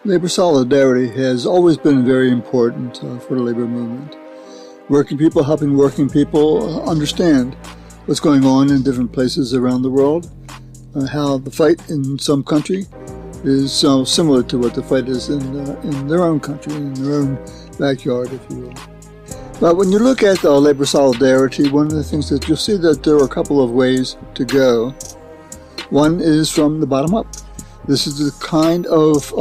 Labor solidarity has always been very important for the labor movement. Working people helping working people understand what's going on in different places around the world, how the fight in some country is similar to what the fight is in their own country, in their own backyard, if you will. But when you look at labor solidarity, one of the things that you'll see that there are a couple of ways to go. One is from the bottom up. This is the kind of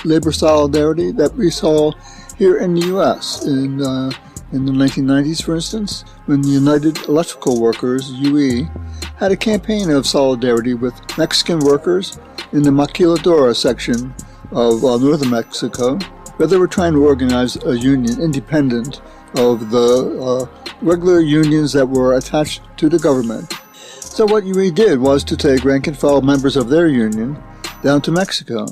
labor solidarity that we saw here in the U.S. in the 1990s, for instance, when the United Electrical Workers, UE, had a campaign of solidarity with Mexican workers in the Maquiladora section of northern Mexico, where they were trying to organize a union independent of the regular unions that were attached to the government. So what UE did was to take rank-and-file members of their union down to Mexico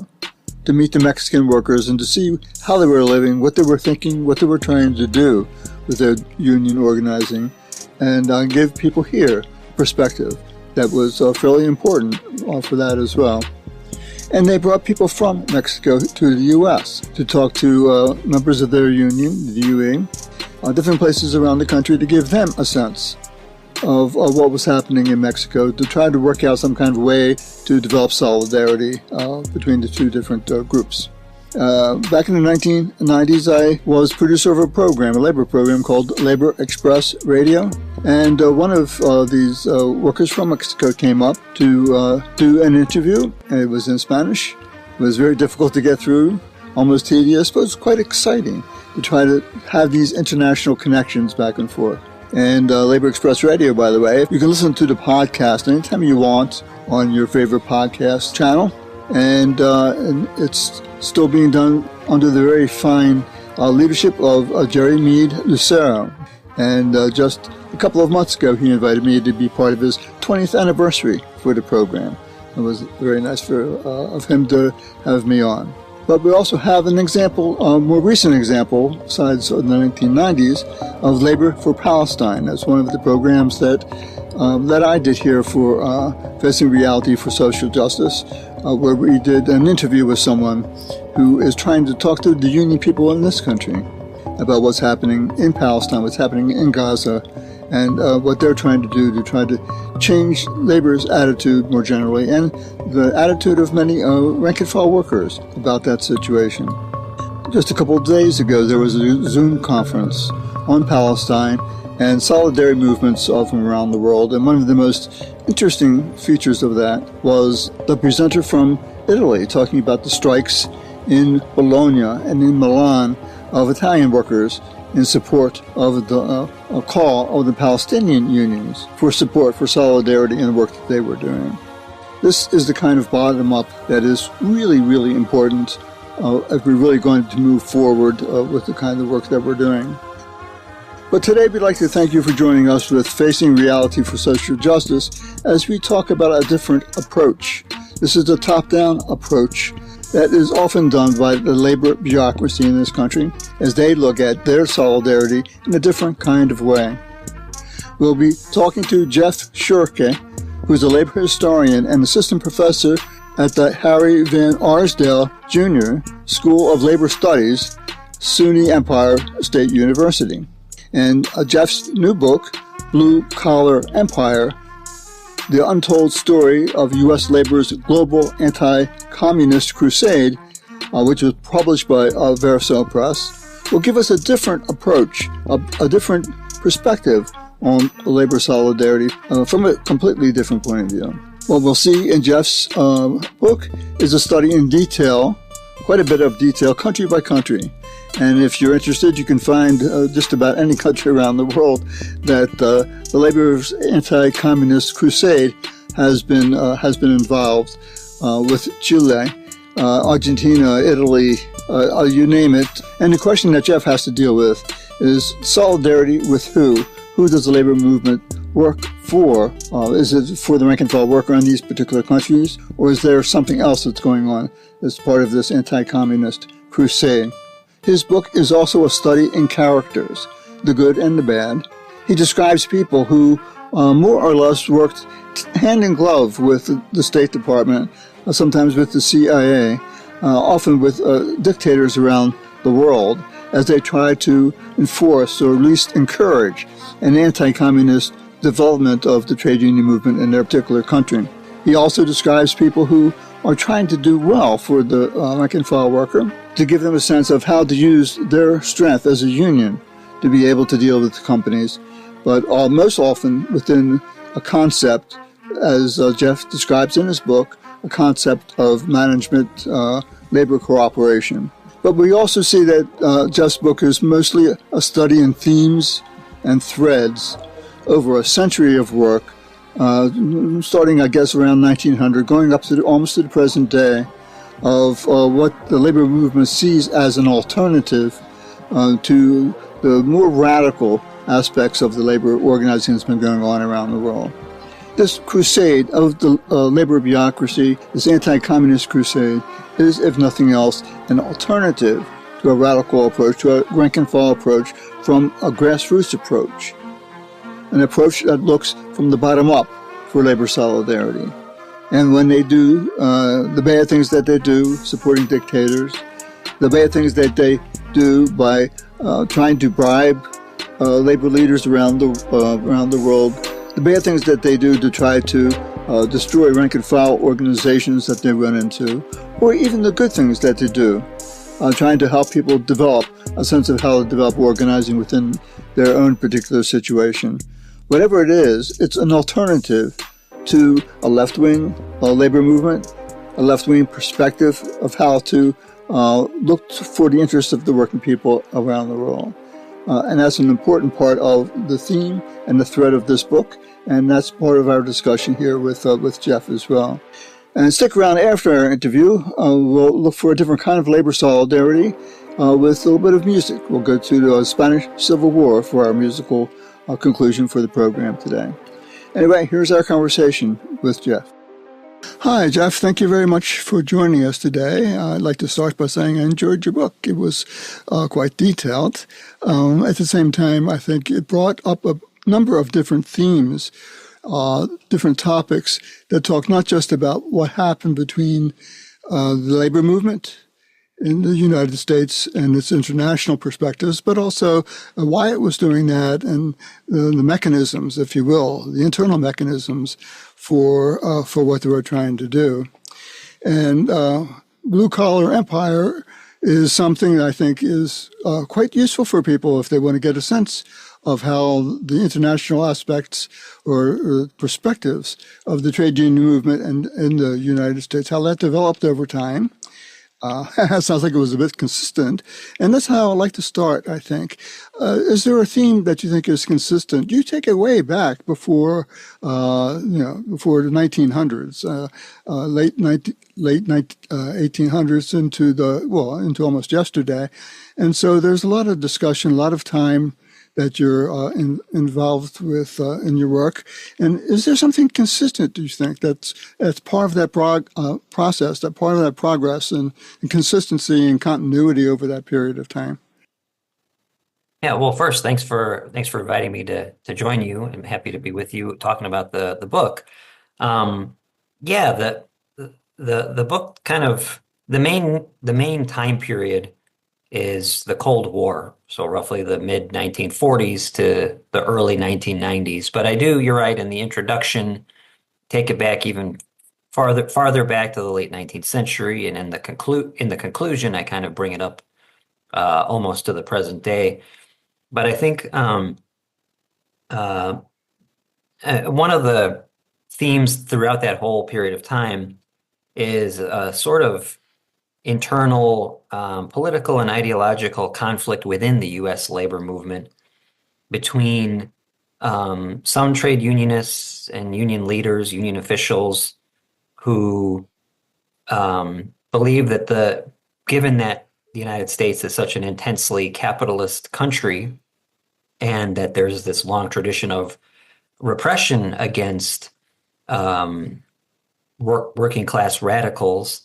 to meet the Mexican workers and to see how they were living, what they were thinking, what they were trying to do with their union organizing, and give people here perspective that was fairly important for that as well. And they brought people from Mexico to the U.S. to talk to members of their union, the UE, different places around the country to give them a sense of what was happening in Mexico, to try to work out some kind of way to develop solidarity between the two different groups. Back in the 1990s, I was producer of a labor program called Labor Express Radio, and one of these workers from Mexico came up to do an interview, and it was in Spanish. It was very difficult to get through, almost tedious, but it was quite exciting to try to have these international connections back and forth. And Labor Express Radio, by the way, you can listen to the podcast anytime you want on your favorite podcast channel. And it's still being done under the very fine leadership of Jerry Meade Lucero. And just a couple of months ago, he invited me to be part of his 20th anniversary for the program. It was very nice of him to have me on. But we also have an example, a more recent example, besides the 1990s, of Labor for Palestine. That's one of the programs that I did here for Facing Reality for Social Justice, where we did an interview with someone who is trying to talk to the union people in this country about what's happening in Palestine, what's happening in Gaza, and what they're trying to do to try to change labor's attitude more generally, and the attitude of many rank-and-file workers about that situation. Just a couple of days ago, there was a Zoom conference on Palestine and solidarity movements from around the world, and one of the most interesting features of that was the presenter from Italy talking about the strikes in Bologna and in Milan of Italian workers in support of the call of the Palestinian unions for support for solidarity in the work that they were doing. This is the kind of bottom-up that is really, really important if we're really going to move forward with the kind of work that we're doing. But today we'd like to thank you for joining us with Facing Reality for Social Justice as we talk about a different approach. This is a top-down approach that is often done by the labor bureaucracy in this country as they look at their solidarity in a different kind of way. We'll be talking to Jeff Schuhrke, who's a labor historian and assistant professor at the Harry Van Arsdale Jr. School of Labor Studies, SUNY Empire State University. And Jeff's new book, Blue Collar Empire, The Untold Story of U.S. Labor's Global Anticommunist Crusade, which was published by Verso Press, will give us a different approach, a different perspective on labor solidarity from a completely different point of view. What we'll see in Jeff's book is a study in detail, quite a bit of detail, country by country. And if you're interested, you can find just about any country around the world that the labor's anti-communist crusade has been involved with Chile, Argentina, Italy, you name it. And the question that Jeff has to deal with is solidarity with who? Who does the labor movement work for? Is it for the rank-and-file worker in these particular countries, or is there something else that's going on as part of this anti-communist crusade? His book is also a study in characters, the good and the bad. He describes people who more or less worked hand in glove with the State Department, sometimes with the CIA, often with dictators around the world, as they try to enforce or at least encourage an anti-communist development of the trade union movement in their particular country. He also describes people who are trying to do well for the rank and file worker, to give them a sense of how to use their strength as a union to be able to deal with the companies, but most often within a concept, as Jeff describes in his book, a concept of management labor cooperation. But we also see that Jeff's book is mostly a study in themes and threads over a century of work, starting, I guess, around 1900, going up to almost to the present day, of what the labor movement sees as an alternative to the more radical aspects of the labor organizing that's been going on around the world. This crusade of the labor bureaucracy, this anti-communist crusade, is, if nothing else, an alternative to a radical approach, to a rank-and-file approach, from a grassroots approach, an approach that looks from the bottom up for labor solidarity. And when they do the bad things that they do, supporting dictators, the bad things that they do by trying to bribe labor leaders around the world, the bad things that they do to try to destroy rank-and-file organizations that they run into, or even the good things that they do, trying to help people develop a sense of how to develop organizing within their own particular situation. Whatever it is, it's an alternative to a left-wing labor movement, a left-wing perspective of how to look for the interests of the working people around the world. And that's an important part of the theme and the thread of this book, and that's part of our discussion here with Jeff as well. And stick around after our interview. We'll look for a different kind of labor solidarity with a little bit of music. We'll go to the Spanish Civil War for our musical conclusion for the program today. Anyway, here's our conversation with Jeff. Hi, Jeff. Thank you very much for joining us today. I'd like to start by saying I enjoyed your book. It was quite detailed. At the same time, I think it brought up a number of different themes, different topics that talk not just about what happened between the labor movement in the United States and its international perspectives, but also why it was doing that and the mechanisms, if you will, the internal mechanisms for what they were trying to do. And blue-collar empire is something that I think is quite useful for people if they want to get a sense of how the international aspects or perspectives of the trade union movement in the United States, how that developed over time. It sounds like it was a bit consistent. And that's how I like to start, I think. Is there a theme that you think is consistent? You take it way back before the 1900s, late 1800s into almost yesterday. And so there's a lot of discussion, a lot of time that you're involved with in your work. And is there something consistent, do you think, that's part of that process, that part of that progress and consistency and continuity over that period of time? Yeah, well, first, thanks for inviting me to join you. I'm happy to be with you talking about the book. The book kind of the main time period is the Cold War, so roughly the mid 1940s to the early 1990s. But you're right, in the introduction, take it back even farther back to the late 19th century, and in the conclusion, I kind of bring it up almost to the present day. But I think one of the themes throughout that whole period of time is a sort of internal political and ideological conflict within the U.S. labor movement between some trade unionists and union leaders, union officials who believe that given that the United States is such an intensely capitalist country and that there's this long tradition of repression against working class radicals,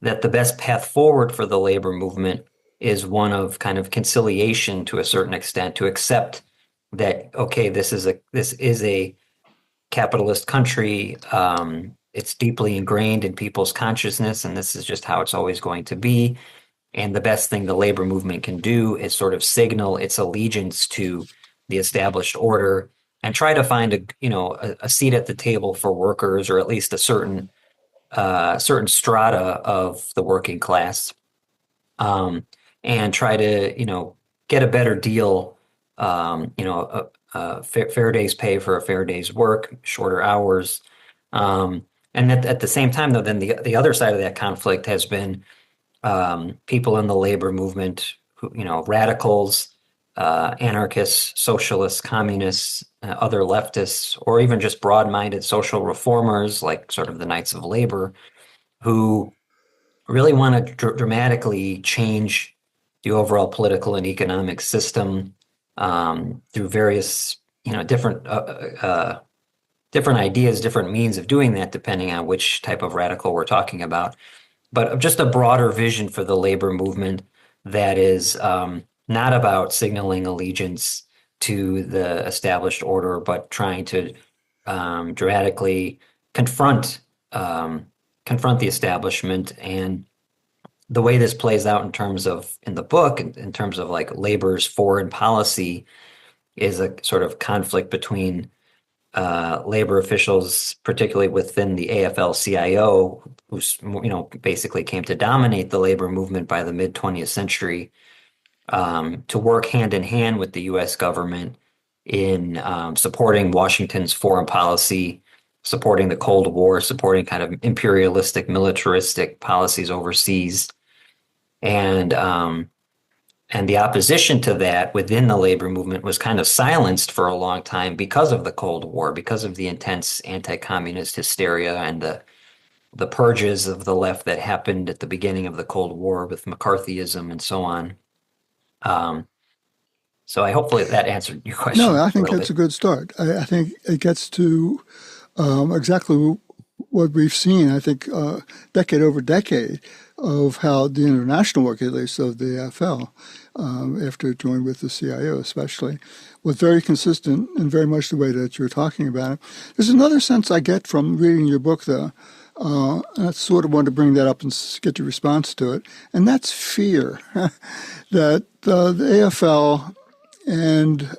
that the best path forward for the labor movement is one of kind of conciliation to a certain extent, to accept that, okay, this is a capitalist country. it's deeply ingrained in people's consciousness, and this is just how it's always going to be. And the best thing the labor movement can do is sort of signal its allegiance to the established order and try to find a seat at the table for workers, or at least a certain strata of the working class, um, and try to get a better deal, fair day's pay for a fair day's work, shorter hours. And at the same time, though, then the other side of that conflict has been people in the labor movement, who, radicals, anarchists, socialists, communists, other leftists, or even just broad-minded social reformers like sort of the Knights of Labor, who really want to dramatically change the overall political and economic system through various, different ideas, different means of doing that, depending on which type of radical we're talking about. But just a broader vision for the labor movement that is not about signaling allegiance to the established order, but trying to dramatically confront confront the establishment. And the way this plays out in the book, in terms of like labor's foreign policy, is a sort of conflict between labor officials, particularly within the AFL-CIO, who's basically came to dominate the labor movement by the mid 20th century, to work hand in hand with the U.S. government in supporting Washington's foreign policy, supporting the Cold War, supporting kind of imperialistic, militaristic policies overseas, and the opposition to that within the labor movement was kind of silenced for a long time because of the Cold War, because of the intense anti-communist hysteria and the purges of the left that happened at the beginning of the Cold War with McCarthyism and so on. So I hopefully that answered your question. No, I think that's a good start. I think it gets to exactly what we've seen, I think, decade over decade, of how the international work, at least of the AFL, after it joined with the CIO especially, was very consistent and very much the way that you're talking about it. There's another sense I get from reading your book, though, and I sort of want to bring that up and get your response to it, and that's fear that the AFL and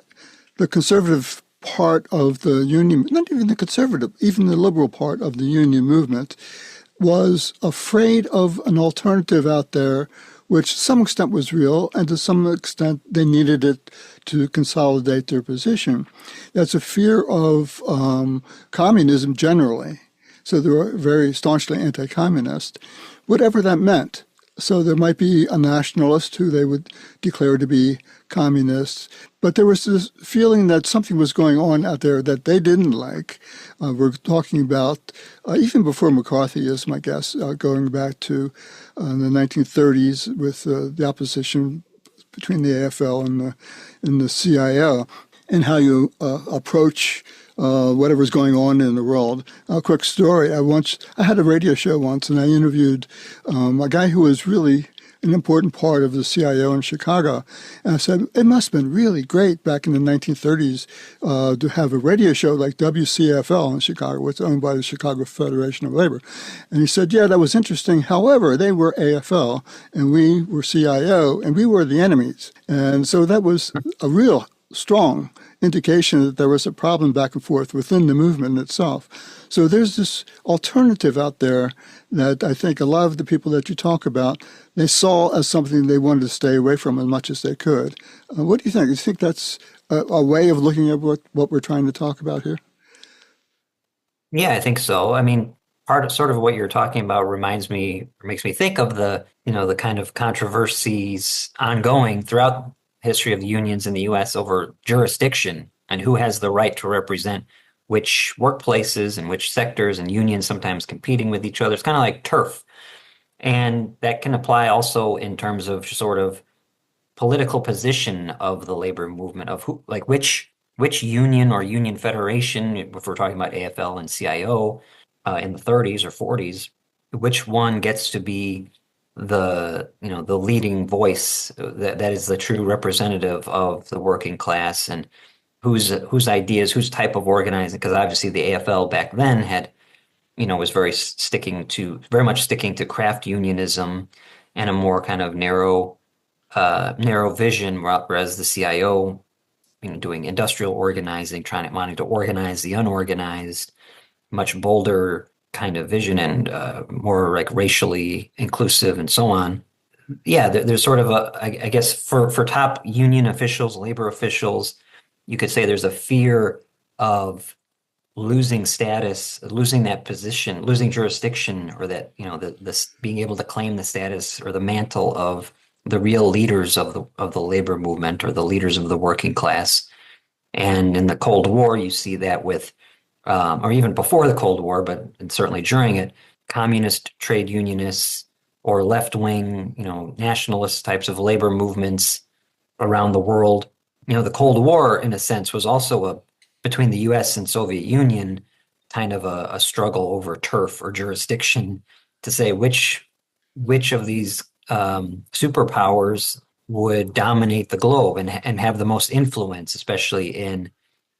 the conservative part of the union, not even the conservative, even the liberal part of the union movement, was afraid of an alternative out there, which to some extent was real, and to some extent they needed it to consolidate their position. That's a fear of communism generally. So they were very staunchly anti-communist, whatever that meant. So there might be a nationalist who they would declare to be communists, but there was this feeling that something was going on out there that they didn't like. We're talking about, even before McCarthyism, I guess, going back to the 1930s with the opposition between the AFL and the CIO, and how you approach whatever's going on in the world. A quick story. I had a radio show once, and I interviewed a guy who was really an important part of the CIO in Chicago. And I said, it must have been really great back in the 1930s to have a radio show like WCFL in Chicago, which is owned by the Chicago Federation of Labor. And he said, yeah, that was interesting. However, they were AFL, and we were CIO, and we were the enemies. And so that was a real strong indication that there was a problem back and forth within the movement itself. So there's this alternative out there that I think a lot of the people that you talk about, they saw as something they wanted to stay away from as much as they could. What do you think? Do you think that's a way of looking at what we're trying to talk about here? Yeah, I think so. I mean, part of sort of what you're talking about makes me think of the kind of controversies ongoing throughout history of the unions in the U.S. over jurisdiction and who has the right to represent which workplaces and which sectors, and unions sometimes competing with each other. It's kind of like turf. And that can apply also in terms of sort of political position of the labor movement, of who, like which union or union federation, if we're talking about AFL and CIO in the 30s or 40s, which one gets to be the leading voice that is the true representative of the working class, and whose ideas, whose type of organizing, because obviously the AFL back then had was very much sticking to craft unionism and a more kind of narrow vision, whereas the CIO, doing industrial organizing, wanting to organize the unorganized, much bolder kind of vision and more like racially inclusive and so on. Yeah, there's sort of I guess for top union officials, labor officials, you could say there's a fear of losing status, losing that position, losing jurisdiction, or that, this being able to claim the status or the mantle of the real leaders of the labor movement or the leaders of the working class. And in the Cold War, you see that with, or even before the Cold War, but certainly during it, communist trade unionists or left-wing, nationalist types of labor movements around the world. The Cold War, in a sense, was also between the U.S. and Soviet Union, kind of a struggle over turf or jurisdiction to say which of these superpowers would dominate the globe and have the most influence, especially in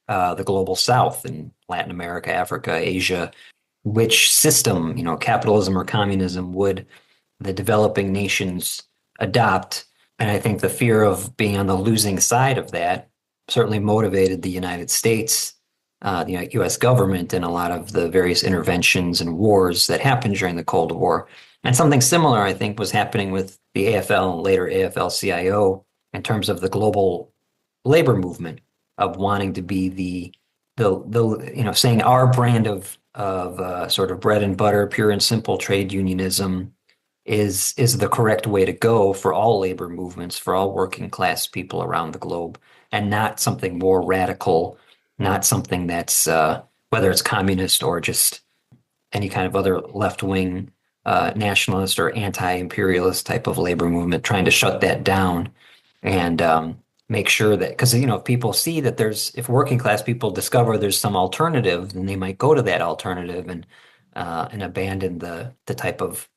the global South, in Latin America, Africa, Asia. Which system, capitalism or communism, would the developing nations adopt? And I think the fear of being on the losing side of that certainly motivated the United States, the U.S. government, in a lot of the various interventions and wars that happened during the Cold War. And something similar, I think, was happening with the AFL and later AFL-CIO in terms of the global labor movement, of wanting to be the saying our brand of sort of bread and butter, pure and simple trade unionism is the correct way to go for all labor movements, for all working class people around the globe, and not something more radical, not something that's whether it's communist or just any kind of other left-wing nationalist or anti-imperialist type of labor movement, trying to shut that down and make sure that, because if people see that if working class people discover there's some alternative, then they might go to that alternative and abandon the type of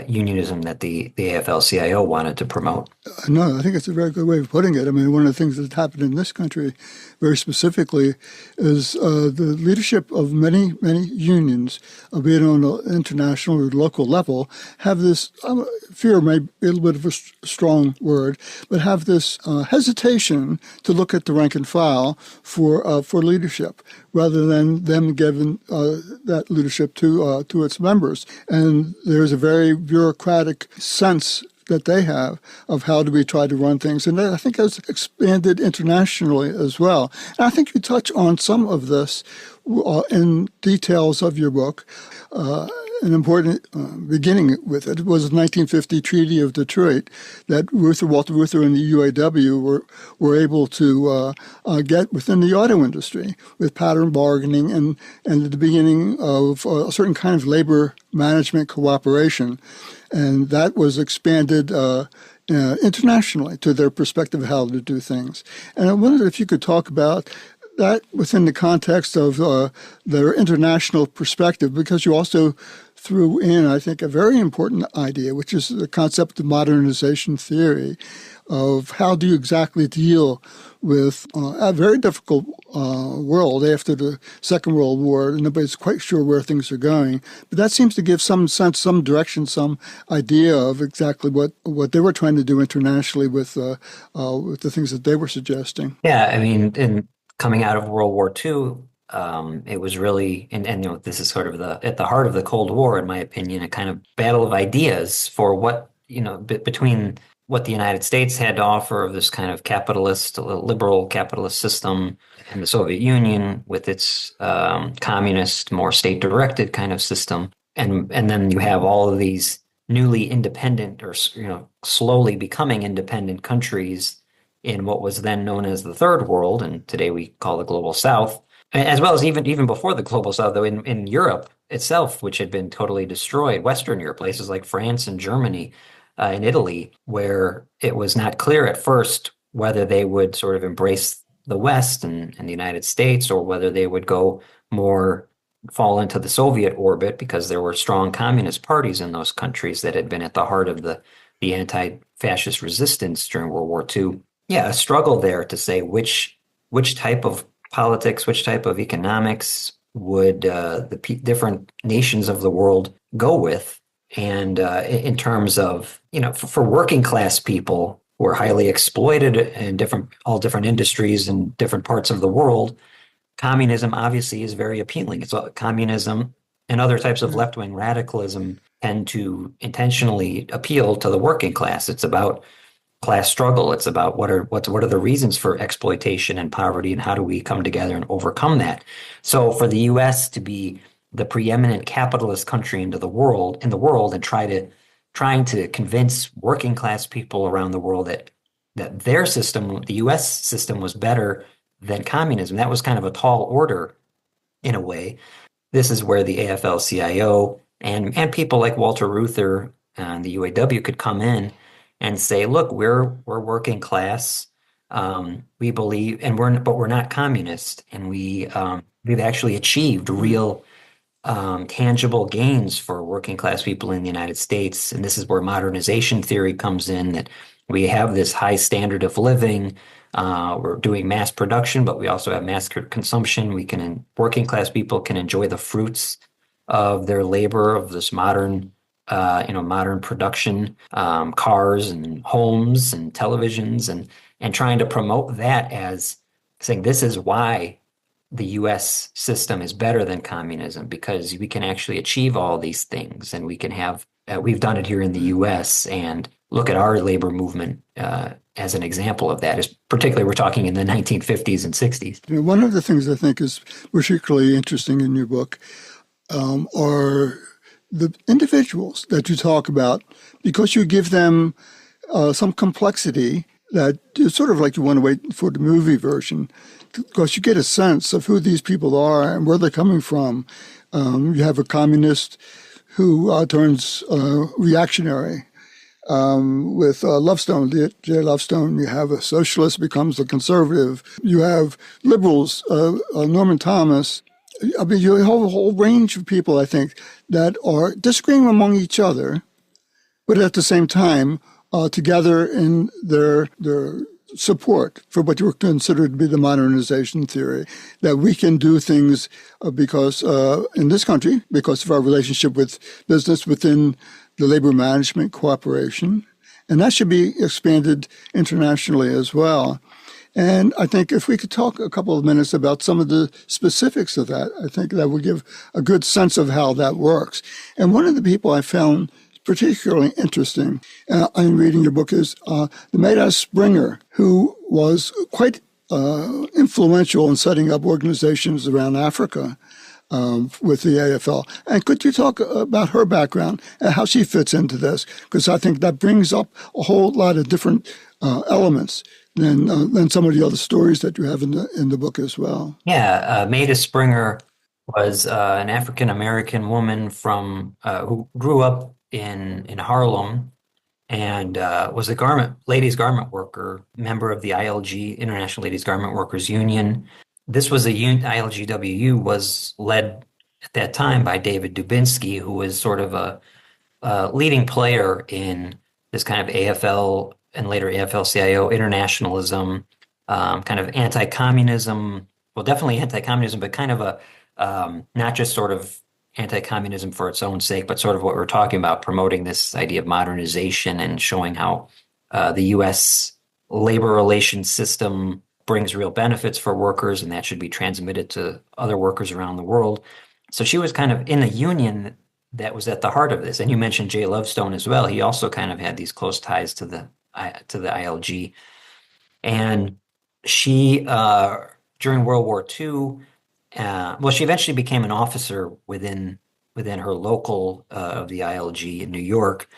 unionism that the AFL-CIO wanted to promote. No, I think it's a very good way of putting it. I mean, one of the things that's happened in this country very specifically is the leadership of many unions, be it on an international or local level, have this, fear may be a little bit of a strong word, but have this hesitation to look at the rank and file for leadership, rather than them giving that leadership to its members. And there's a very bureaucratic sense that they have of how do we try to run things. And that, I think, has expanded internationally as well. And I think you touch on some of this in details of your book. An important beginning with it was the 1950 Treaty of Detroit that Walter Reuther and the UAW were able to get within the auto industry with pattern bargaining and the beginning of a certain kind of labor management cooperation. And that was expanded internationally to their perspective of how to do things. And I wondered if you could talk about that within the context of their international perspective, because you also threw in, I think, a very important idea, which is the concept of modernization theory, of how do you exactly deal with a very difficult world after the Second World War. Nobody's quite sure where things are going. But that seems to give some sense, some direction, some idea of exactly what they were trying to do internationally with the things that they were suggesting. Yeah, I mean, in coming out of World War II, it was really, and this is sort of at the heart of the Cold War, in my opinion, a kind of battle of ideas for what, between what the United States had to offer of this kind of liberal capitalist system, and the Soviet Union with its communist, more state-directed kind of system. And then you have all of these newly independent or, slowly becoming independent countries in what was then known as the Third World, and today we call the Global South, as well as even before the Global South, though, in Europe itself, which had been totally destroyed, Western Europe, places like France and Germany, and Italy, where it was not clear at first whether they would sort of embrace the West and the United States, or whether they would fall into the Soviet orbit, because there were strong communist parties in those countries that had been at the heart of the anti-fascist resistance during World War II. Yeah, a struggle there to say which type of politics, which type of economics, would different nations of the world go with. And in terms of, for working class people who are highly exploited in all different industries in different parts of the world, communism obviously is very appealing. Communism and other types of left-wing radicalism tend to intentionally appeal to the working class. It's about class struggle. It's about what are the reasons for exploitation and poverty, and how do we come together and overcome that. So for the U.S. to be the preeminent capitalist country in the world, and trying to convince working class people around the world that their system, the U.S. system, was better than communism, that was kind of a tall order in a way. This is where the AFL-CIO and people like Walter Reuther and the UAW could come in and say, look, we're working class. We believe, but we're not communist, and we've actually achieved real tangible gains for working class people in the United States. And this is where modernization theory comes in, that we have this high standard of living. We're doing mass production, but we also have mass consumption. Working class people can enjoy the fruits of their labor, of this modern production, cars and homes and televisions, and trying to promote that as saying this is why the U.S. system is better than communism, because we can actually achieve all these things, and we can have, we've done it here in the U.S. and look at our labor movement as an example of that. Particularly, we're talking in the 1950s and 60s. One of the things I think is particularly interesting in your book are the individuals that you talk about, because you give them some complexity that is sort of like you want to wait for the movie version, because you get a sense of who these people are and where they're coming from. You have a communist who turns reactionary with Lovestone, J. Lovestone. You have a socialist becomes a conservative. You have liberals, Norman Thomas. I mean, you have a whole range of people, I think, that are disagreeing among each other, but at the same time together in their support for what you would consider to be the modernization theory, that we can do things because in this country, because of our relationship with business within the labor management cooperation, and that should be expanded internationally as well. And I think if we could talk a couple of minutes about some of the specifics of that, I think that would give a good sense of how that works. And one of the people I found particularly interesting in reading your book is the Maida Springer, who was quite influential in setting up organizations around Africa with the AFL. And could you talk about her background and how she fits into this? Because I think that brings up a whole lot of different elements than some of the other stories that you have in the book as well. Yeah, Maida Springer was an African-American woman from who grew up in Harlem, and was a ladies garment worker, member of the ILG, International Ladies Garment Workers Union. This was ILGWU was led at that time by David Dubinsky, who was sort of a leading player in this kind of AFL and later AFL-CIO internationalism, kind of anti-communism, well, definitely anti-communism, but kind of a not just sort of anti-communism for its own sake, but sort of what we're talking about, promoting this idea of modernization and showing how the U.S. labor relations system brings real benefits for workers, and that should be transmitted to other workers around the world. So she was kind of in a union that was at the heart of this. And you mentioned J. Lovestone as well. He also kind of had these close ties to the ILG. And she, during World War II, she eventually became an officer within her local of the ILG in New York,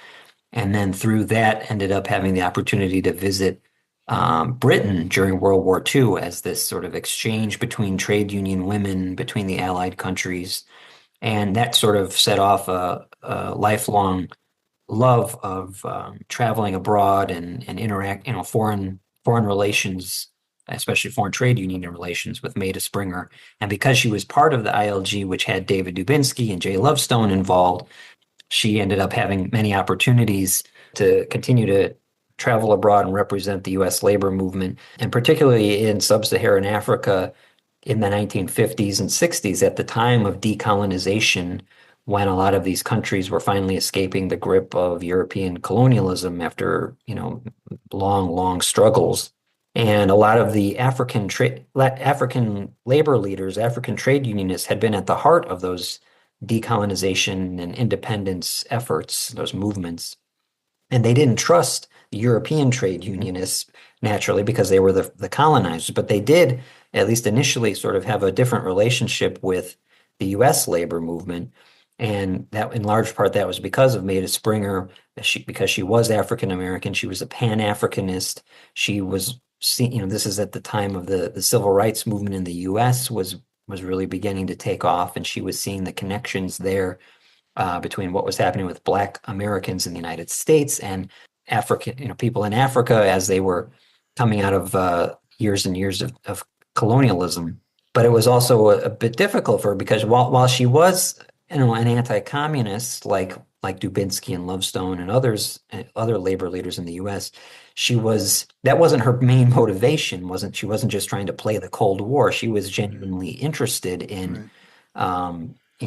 and then through that ended up having the opportunity to visit Britain during World War II as this sort of exchange between trade union women between the Allied countries, and that sort of set off a lifelong love of traveling abroad and interact, foreign relations, especially foreign trade union relations, with Maida Springer. And because she was part of the ILG, which had David Dubinsky and Jay Lovestone involved, she ended up having many opportunities to continue to travel abroad and represent the U.S. labor movement. And particularly in sub-Saharan Africa, in the 1950s and 60s at the time of decolonization, when a lot of these countries were finally escaping the grip of European colonialism after, long, long struggles. And a lot of the African labor leaders, African trade unionists had been at the heart of those decolonization and independence efforts, those movements. And they didn't trust the European trade unionists naturally because they were the colonizers, but they did, at least initially, sort of have a different relationship with the U.S. labor movement. And that, in large part, that was because of Maida Springer, because she was African American. She was a Pan-Africanist. She was, this is at the time of the civil rights movement in the U.S. was really beginning to take off, and she was seeing the connections there between what was happening with Black Americans in the United States and African, people in Africa as they were coming out of years and years of colonialism. But it was also a bit difficult for her because while she was, an anti-communist like Dubinsky and Lovestone and other labor leaders in the U.S., that wasn't her main motivation. She wasn't just trying to play the Cold War. She was genuinely interested in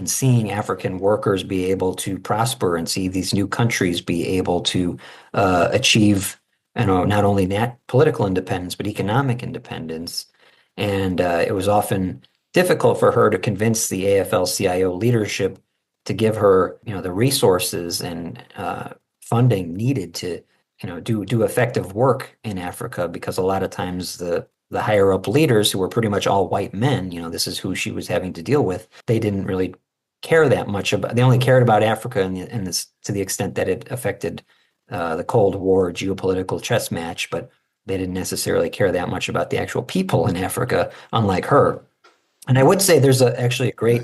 seeing African workers be able to prosper and see these new countries be able to achieve, not only political independence, but economic independence. And it was often difficult for her to convince the AFL-CIO leadership to give her, the resources and funding needed to, do effective work in Africa, because a lot of times the higher up leaders, who were pretty much all white men, this is who she was having to deal with. They didn't really care that much about. They only cared about Africa in this to the extent that it affected the Cold War geopolitical chess match, but they didn't necessarily care that much about the actual people in Africa, unlike her. And I would say there's actually a great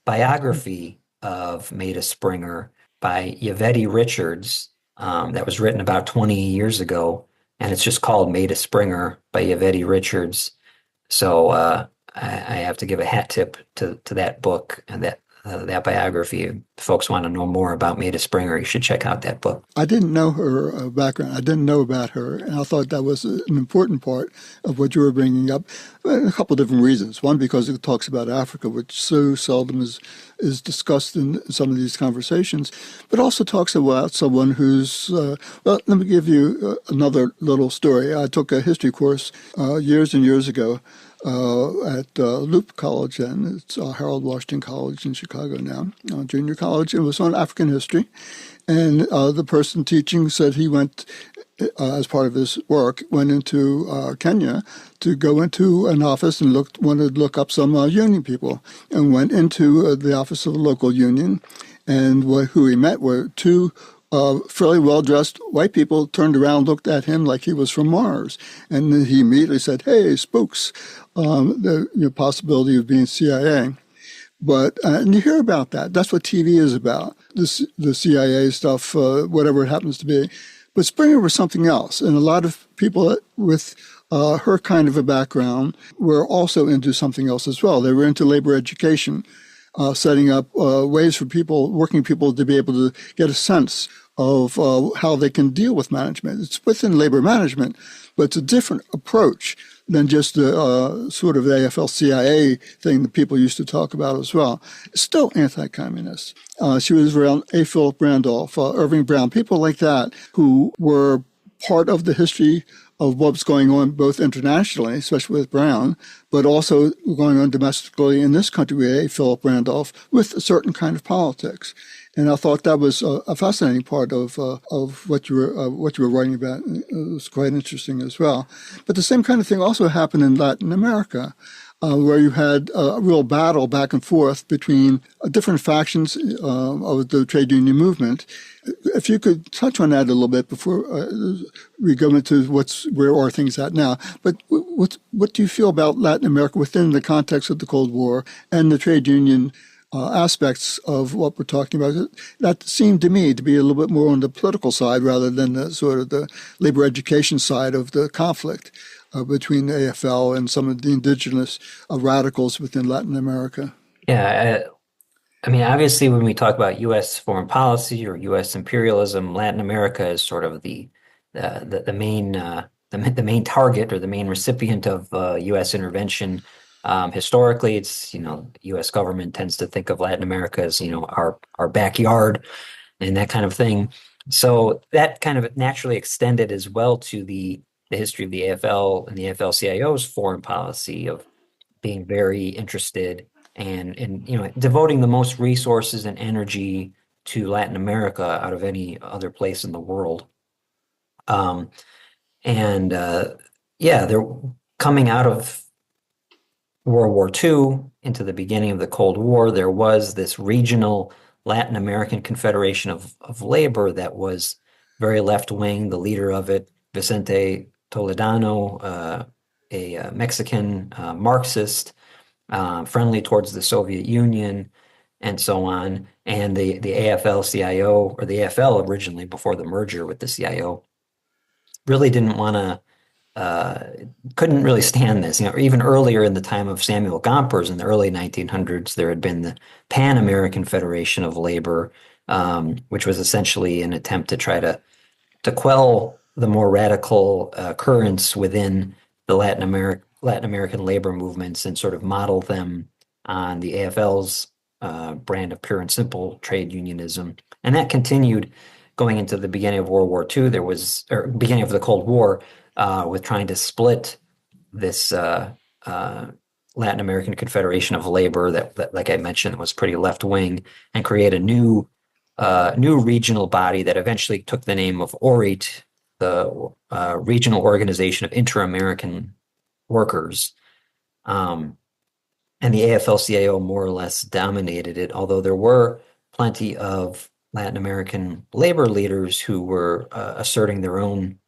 biography of Maida Springer by Yvette Richards that was written about 20 years ago, and it's just called Maida Springer by Yvette Richards. So I have to give a hat tip to that book and that biography. If folks want to know more about Maida Springer, you should check out that book. I didn't know her background. I didn't know about her, and I thought that was an important part of what you were bringing up. A couple of different reasons. One, because it talks about Africa, which so seldom is discussed in some of these conversations, but also talks about someone who's, let me give you another little story. I took a history course years and years ago at Loop College, and it's Harold Washington College in Chicago now, junior college. It was on African history, and the person teaching said he went, as part of his work, went into Kenya to go into an office and wanted to look up some union people, and went into the office of a local union, and who he met were two fairly well-dressed white people. Turned around, looked at him like he was from Mars, and then he immediately said, "Hey, spooks, the possibility of being CIA." But and you hear about that. That's what TV is about, the CIA stuff, whatever it happens to be. But Springer was something else, and a lot of people with her kind of a background were also into something else as well. They were into labor education, setting up ways for working people to be able to get a sense of how they can deal with management. It's within labor management, but it's a different approach than just the sort of the AFL-CIA thing that people used to talk about as well. Still anti-communist. She was around A. Philip Randolph, Irving Brown, people like that who were part of the history of what's going on both internationally, especially with Brown, but also going on domestically in this country with A. Philip Randolph with a certain kind of politics. And I thought that was a fascinating part of what you were writing about. It was quite interesting as well. But the same kind of thing also happened in Latin America, where you had a real battle back and forth between different factions of the trade union movement. If you could touch on that a little bit before we go into where are things at now. But what do you feel about Latin America within the context of the Cold War and the trade union aspects of what we're talking about? That seemed to me to be a little bit more on the political side rather than the sort of the labor education side of the conflict between the AFL and some of the indigenous radicals within Latin America. Yeah, I mean, obviously, when we talk about U.S. foreign policy or U.S. imperialism, Latin America is sort of the main target or the main recipient of U.S. intervention Historically, it's, U.S. government tends to think of Latin America as, our backyard and that kind of thing. So that kind of naturally extended as well to the history of the AFL and the AFL-CIO's foreign policy of being very interested and devoting the most resources and energy to Latin America out of any other place in the world. Um, and yeah, they're coming out of World War II into the beginning of the Cold War. There was this regional Latin American Confederation of Labor that was very left-wing. The leader of it, Vicente Toledano, a Mexican Marxist, friendly towards the Soviet Union, and so on. And the AFL-CIO, or the AFL originally before the merger with the CIO, really didn't want to couldn't really stand this. Even earlier in the time of Samuel Gompers in the early 1900s, there had been the Pan American Federation of Labor, which was essentially an attempt to try to quell the more radical currents within the Latin American labor movements and sort of model them on the AFL's brand of pure and simple trade unionism. And that continued going into the beginning of World War II. Or beginning of the Cold War, with trying to split this Latin American Confederation of Labor that, like I mentioned, was pretty left-wing, and create a new regional body that eventually took the name of ORIT, the Regional Organization of Inter-American Workers. And the AFL-CIO more or less dominated it, although there were plenty of Latin American labor leaders who were asserting their own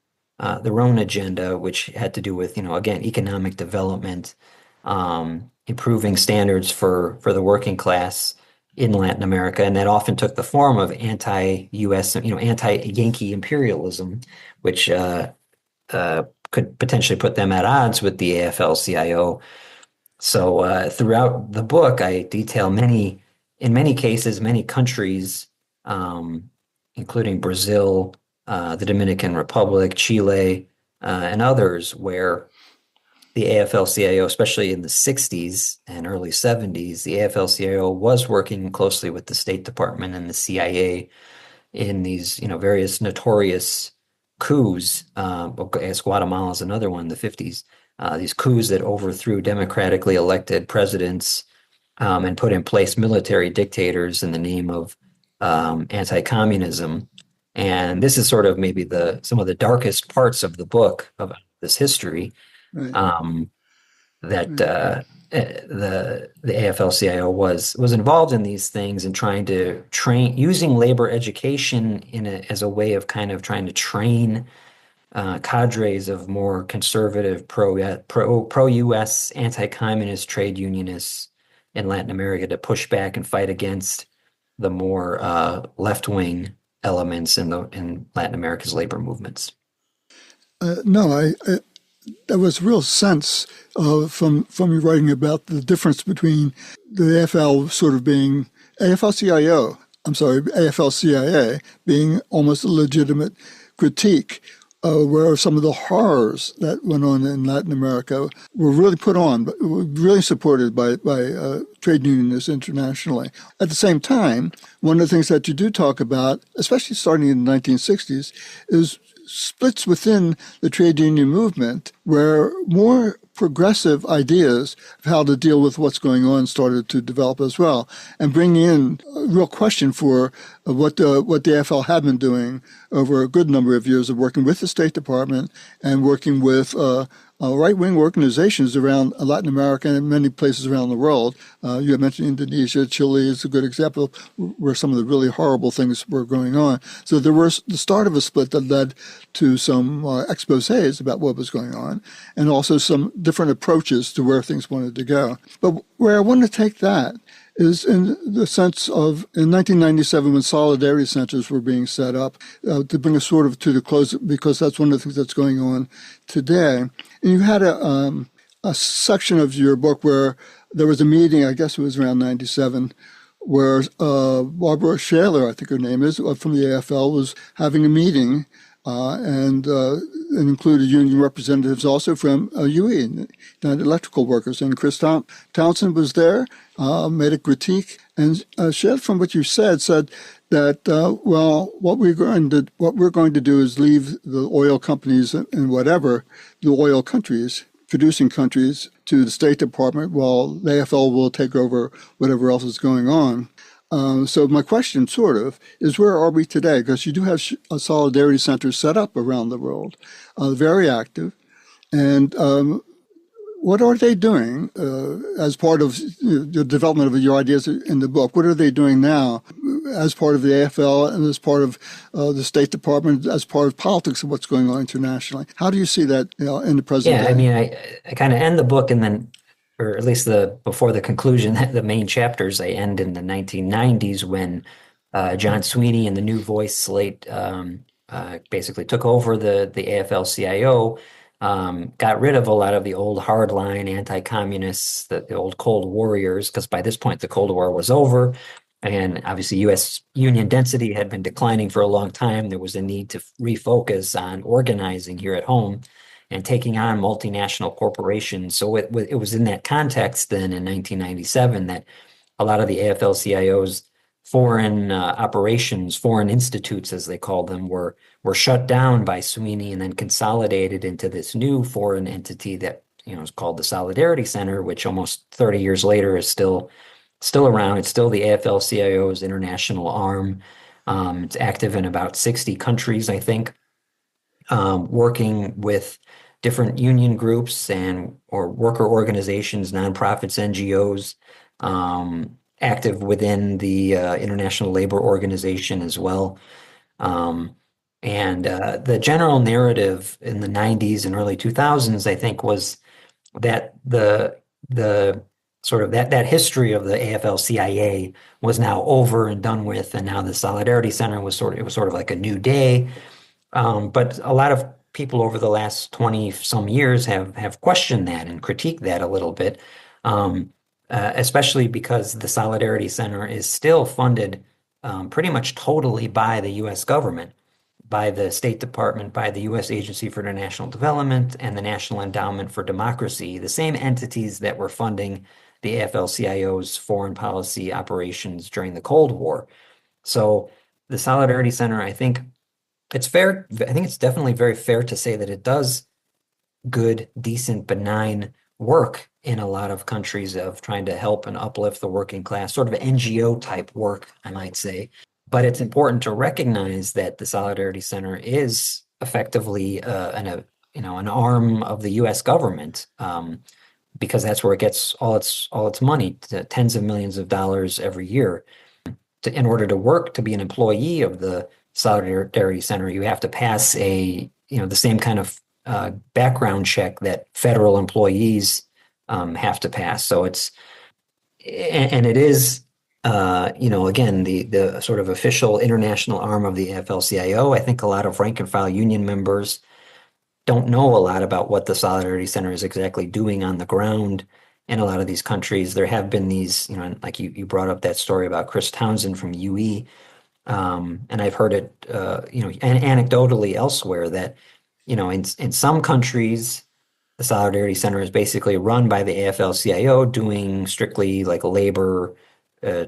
agenda, which had to do with, again, economic development, improving standards for the working class in Latin America. And that often took the form of anti-U.S., anti-Yankee imperialism, which could potentially put them at odds with the AFL-CIO. So throughout the book, I detail in many cases, many countries, including Brazil, the Dominican Republic, Chile, and others, where the AFL-CIO, especially in the 60s and early 70s, the AFL-CIO was working closely with the State Department and the CIA in these, various notorious coups. I guess Guatemala is another one in the 50s. These coups that overthrew democratically elected presidents and put in place military dictators in the name of anti-communism. And this is sort of maybe some of the darkest parts of the book of this history, Right. That the AFL-CIO was involved in these things and trying to train, using labor education as a way of kind of trying to train cadres of more conservative pro-U.S. anti-communist trade unionists in Latin America to push back and fight against the more left-wing elements in Latin America's labor movements. No, there was real sense from you writing about the difference between the AFL sort of being AFL-CIO, AFL-CIA being almost a legitimate critique, where some of the horrors that went on in Latin America were really put on, but were really supported by trade unionists internationally. At the same time, one of the things that you do talk about, especially starting in the 1960s, is splits within the trade union movement where more progressive ideas of how to deal with what's going on started to develop as well, and bring in a real question for what the AFL had been doing over a good number of years of working with the State Department and working with right-wing organizations around Latin America and many places around the world. You had mentioned Indonesia. Chile is a good example where some of the really horrible things were going on. So there was the start of a split that led to some exposés about what was going on, and also some different approaches to where things wanted to go. But where I want to take that is in the sense of, in 1997, when solidarity centers were being set up, to bring us sort of to the close, because that's one of the things that's going on today. And you had a section of your book where there was a meeting, I guess it was around 97, where Barbara Shaler, I think her name is, from the AFL, was having a meeting, and it included union representatives also from UE, United Electrical Workers, and Chris Townsend was there, made a critique, and Shed, from what you said that well, what we're going to do is leave the oil companies and whatever the oil countries, producing countries, to the State Department, while the AFL will take over whatever else is going on. So my question, sort of, is where are we today? Because you do have solidarity centers set up around the world, very active. And what are they doing as part of the development of your ideas in the book? What are they doing now as part of the AFL and as part of the State Department, as part of politics of what's going on internationally? How do you see that in the present day? I mean, I kind of end the book and then, or at least before the conclusion, the main chapters, I end in the 1990s when John Sweeney and the New Voice slate basically took over the AFL-CIO, got rid of a lot of the old hardline anti-communists, the old Cold Warriors, because by this point the Cold War was over. And obviously U.S. union density had been declining for a long time. There was a need to refocus on organizing here at home and taking on multinational corporations. So it was in that context then in 1997 that a lot of the AFL-CIO's foreign operations, foreign institutes, as they called them, were shut down by Sweeney and then consolidated into this new foreign entity that is called the Solidarity Center, which almost 30 years later is still around. It's still the AFL-CIO's international arm. It's active in about 60 countries, I think, working with different union groups or worker organizations, nonprofits, NGOs, active within the International Labor Organization as well. And the general narrative in the 90s and early 2000s, I think, was that the sort of that history of the AFL-CIA was now over and done with, and now the Solidarity Center was sort of like a new day. But a lot of people over the last 20 some years have questioned that and critiqued that a little bit, especially because the Solidarity Center is still funded pretty much totally by the U.S. government, by the State Department, by the U.S. Agency for International Development, and the National Endowment for Democracy, the same entities that were funding the AFL-CIO's foreign policy operations during the Cold War. So the Solidarity Center, I think it's definitely very fair to say that it does good, decent, benign work in a lot of countries of trying to help and uplift the working class, sort of NGO type work, I might say. But it's important to recognize that the Solidarity Center is effectively an arm of the U.S. government, because that's where it gets all its money, tens of millions of dollars every year. In order to be an employee of the Solidarity Center, you have to pass the same kind of background check that federal employees have to pass. So it is again, the sort of official international arm of the AFL-CIO. I think a lot of rank and file union members don't know a lot about what the Solidarity Center is exactly doing on the ground in a lot of these countries. There have been these, like you brought up that story about Chris Townsend from UE, and I've heard it, anecdotally elsewhere that, in some countries, the Solidarity Center is basically run by the AFL-CIO doing strictly like labor,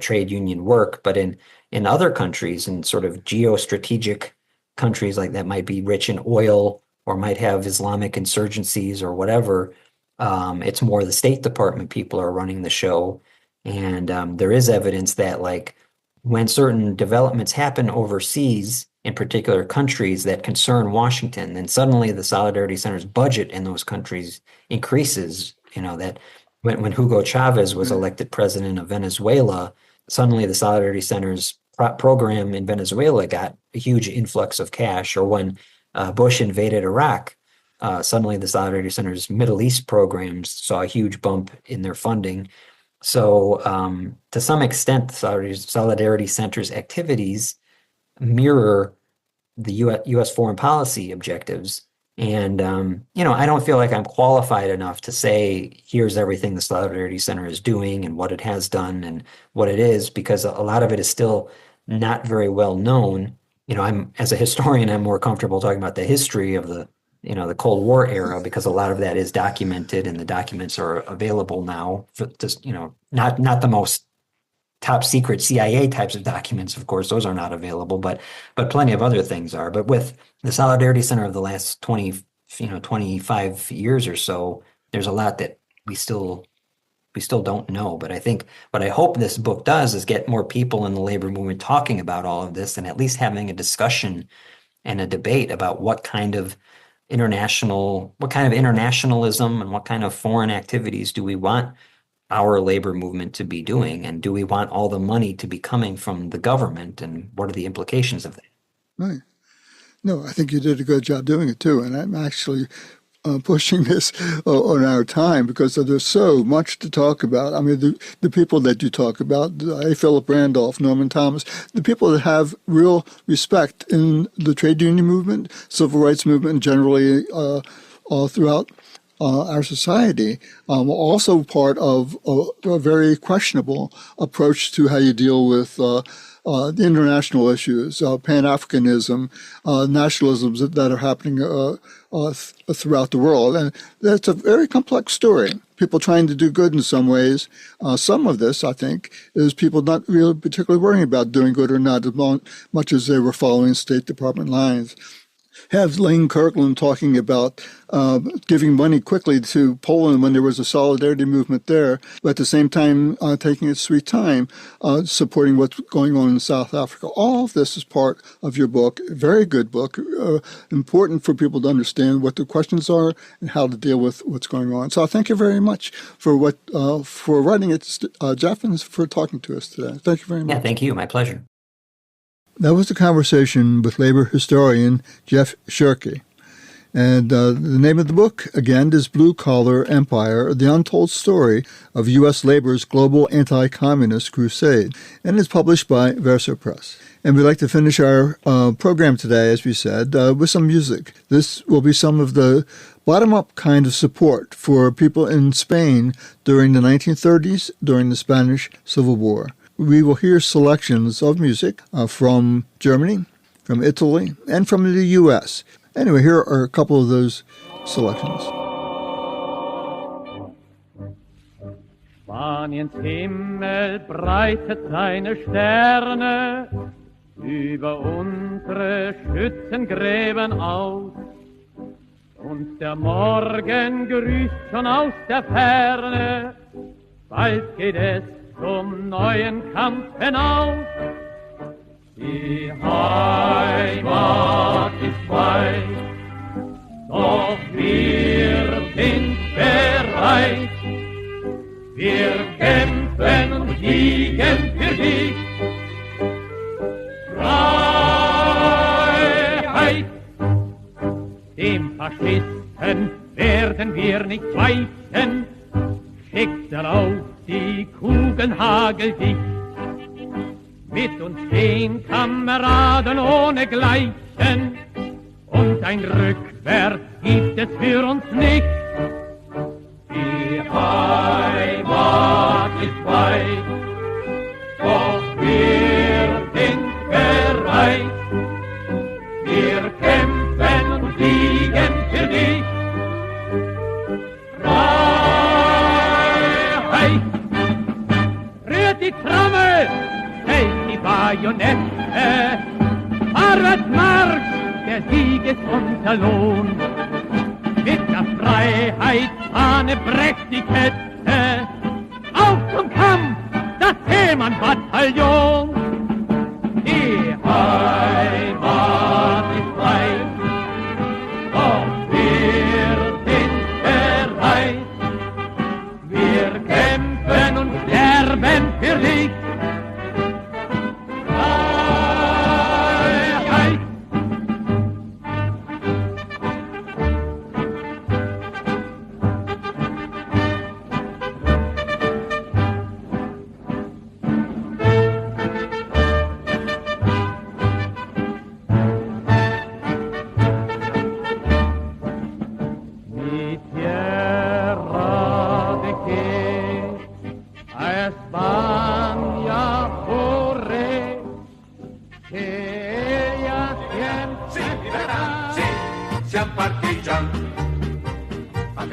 trade union work. But in other countries, in sort of geostrategic countries like that might be rich in oil or might have Islamic insurgencies or whatever, it's more the State Department people are running the show. And there is evidence that, like, when certain developments happen overseas in particular countries that concern Washington, then suddenly the Solidarity Center's budget in those countries increases. That when Hugo Chavez was elected president of Venezuela, suddenly the Solidarity Center's program in Venezuela got a huge influx of cash. Or when Bush invaded Iraq, suddenly the Solidarity Center's Middle East programs saw a huge bump in their funding. So to some extent, the Solidarity Center's activities mirror the U.S. foreign policy objectives. And, I don't feel like I'm qualified enough to say, here's everything the Solidarity Center is doing and what it has done and what it is, because a lot of it is still not very well known. As a historian, I'm more comfortable talking about the history of the the Cold War era, because a lot of that is documented and the documents are available now. For just, not the most top secret CIA types of documents, of course, those are not available, but plenty of other things are. But with the Solidarity Center of the last 25 years or so, there's a lot that we still don't know. But I think what I hope this book does is get more people in the labor movement talking about all of this, and at least having a discussion and a debate about what kind of internationalism and what kind of foreign activities do we want our labor movement to be doing, and do we want all the money to be coming from the government, and what are the implications of that? Right. No, I think you did a good job doing it too, and I'm actually pushing this on our time because there's so much to talk about. I mean, the people that you talk about, A. Philip Randolph, Norman Thomas, the people that have real respect in the trade union movement, civil rights movement, generally all throughout our society, also part of a very questionable approach to how you deal with the international issues, Pan-Africanism, nationalisms that are happening throughout the world. And that's a very complex story. People trying to do good in some ways. Some of this, I think, is people not really particularly worrying about doing good or not as much as they were following State Department lines. Have Lane Kirkland talking about giving money quickly to Poland when there was a solidarity movement there, but at the same time taking its sweet time supporting what's going on in South Africa. All of this is part of your book. A very good book, important for people to understand what the questions are and how to deal with what's going on. So I thank you very much for writing it, Jeff, and for talking to us today. Thank you very much. Yeah, thank you. My pleasure. That was the conversation with labor historian Jeff Schuhrke. And the name of the book, again, is Blue Collar Empire, The Untold Story of U.S. Labor's Global Anticommunist Crusade, and it's published by Verso Press. And we'd like to finish our program today, as we said, with some music. This will be some of the bottom-up kind of support for people in Spain during the 1930s, during the Spanish Civil War. We will hear selections of music from Germany, from Italy, and from the U.S. Anyway, here are a couple of those selections. Spaniens Himmel breitet seine Sterne über unsere Schützengräben aus. Und der Morgen grüßt schon aus der Ferne, bald geht es zum neuen Kampf hinaus. Die Heimat ist weit, doch wir sind bereit. Wir kämpfen und siegen für dich. Freiheit! Dem Faschisten werden wir nicht weichen, schickt auf die Kugeln hageldicht. Mit uns stehen Kameraden ohne Gleichen, und ein Rückwärts gibt es für uns nicht. Die Heimat ist weit, doch wir sind bereit. Wir kämpfen und siegen für dich. Freiheit! Rührt die Trommel, hält die Bajonette. Vorwärts Marsch, der Sieg ist unser Lohn. Mit der Freiheitsfahne brecht die Kette. Auf zum Kampf, das Seemann-Bataillon. Die Heimat ist weit, doch wir sind bereit. Wir kämpfen und sterben für dich. Freiheit!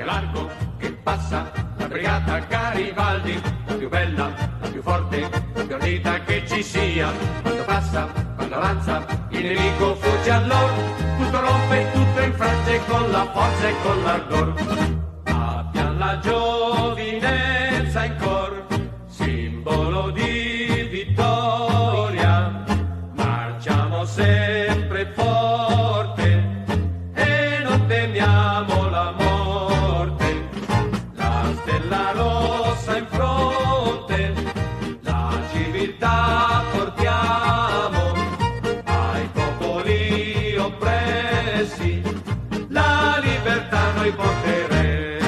fate largo che passa la brigata Garibaldi, la più bella, la più forte, la più ardita che ci sia. Quando passa, quando avanza, il nemico fugge allora, tutto rompe, tutto infrange con la forza e con l'ardor. Abbiamo la giovinezza in cor, simbolo di vittoria, marciamo sempre forte e non temiamo la morte. La stella rossa in fronte, la civiltà portiamo ai popoli oppressi, la libertà noi porteremo.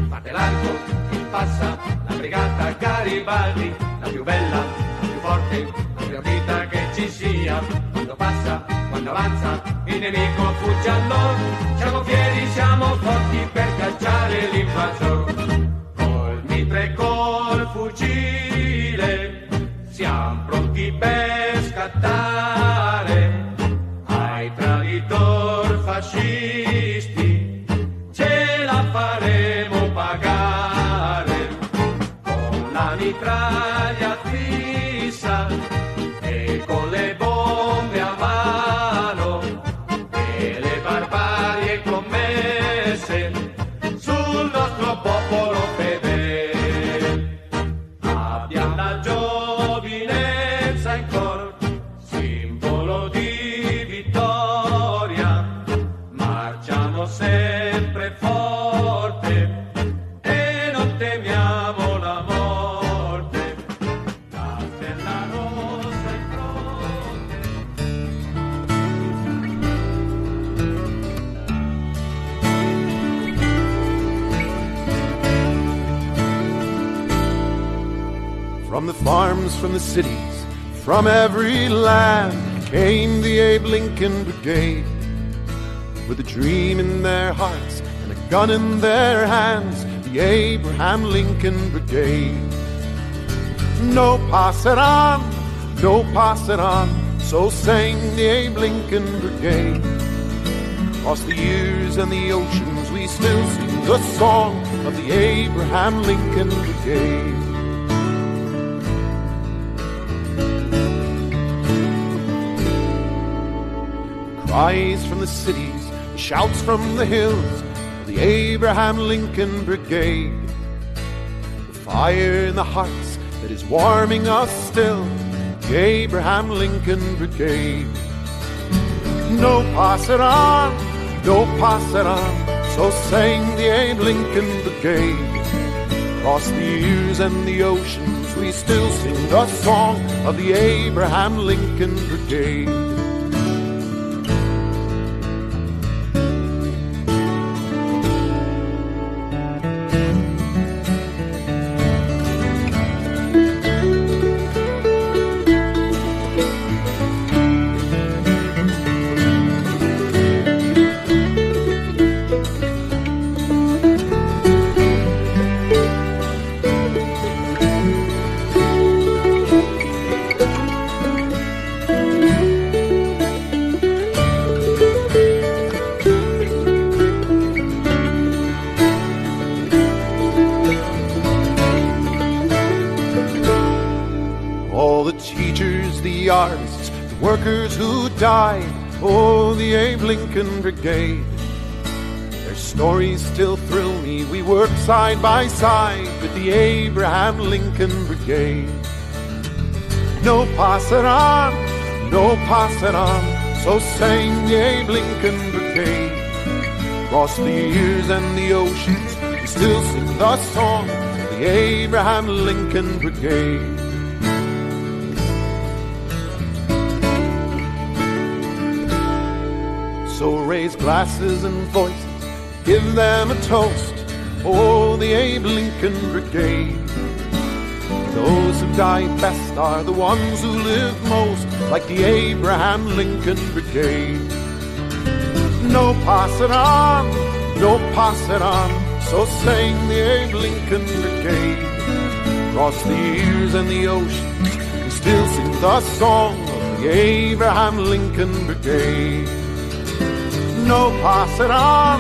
Fate largo che passa la brigata Garibaldi, la più bella, la più forte, la più ardita che ci sia. Quando passa, quando avanza, il nemico fugge allora, siamo fieri, siamo forti per cacciare l'invasor. Col mitre e col fucile, siamo pronti per scattare ai traditor fascisti, ce la faremo pagare con la mitraglia fissa e con le bombe a mano e le barbarie commesse sul nostro popolo fedele. Abbiamo la giovinezza in cor, simbolo di vittoria, marciamo sempre forte e non temiamo la morte. La stella rossa in fronte. From the farms, from the cities, from every land came the Abe Lincoln Brigade, with a dream in their hearts and a gun in their hands, the Abraham Lincoln Brigade. No, pass it on, no, pass it on, so sang the Abe Lincoln Brigade. Across the years and the oceans we still sing the song of the Abraham Lincoln Brigade. Cries from the cities, shouts from the hills, the Abraham Lincoln Brigade. The fire in the hearts that is warming us still, the Abraham Lincoln Brigade. No, pass it on, no, pass it on, so sang the Abe Lincoln Brigade. Across the years and the oceans we still sing the song of the Abraham Lincoln Brigade. The artists, the workers who died, oh, the Abe Lincoln Brigade. Their stories still thrill me, we worked side by side with the Abraham Lincoln Brigade. No, pass it on, no, pass it on, so sang the Abe Lincoln Brigade. Across the years and the oceans, we still sing the song of the Abraham Lincoln Brigade. So raise glasses and voices, give them a toast, oh, the Abe Lincoln Brigade. Those who die best are the ones who live most, like the Abraham Lincoln Brigade. No, pass it on, no, pass it on, so sang the Abe Lincoln Brigade. Across the years and the oceans, we still sing the song of the Abraham Lincoln Brigade. No, pass it on,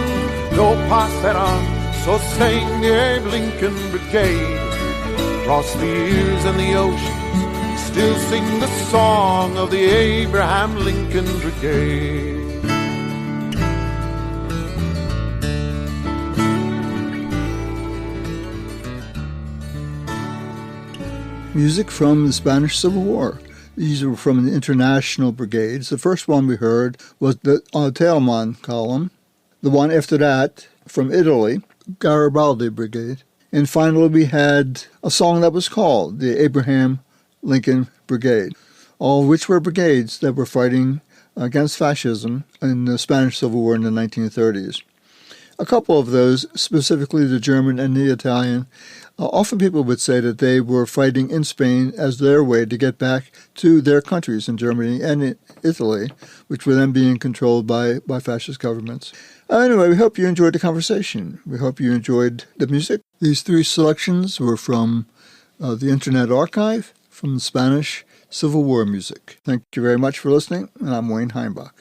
no pass that on, so sang the Abe Lincoln Brigade. Across the years and the oceans, still sing the song of the Abraham Lincoln Brigade. Music from the Spanish Civil War. These were from the international brigades. The first one we heard was the Teilman column. The one after that, from Italy, Garibaldi Brigade. And finally, we had a song that was called the Abraham Lincoln Brigade, all of which were brigades that were fighting against fascism in the Spanish Civil War in the 1930s. A couple of those, specifically the German and the Italian, often people would say that they were fighting in Spain as their way to get back to their countries in Germany and Italy, which were then being controlled by fascist governments. Anyway, we hope you enjoyed the conversation. We hope you enjoyed the music. These three selections were from the Internet Archive, from the Spanish Civil War music. Thank you very much for listening, and I'm Wayne Heimbach.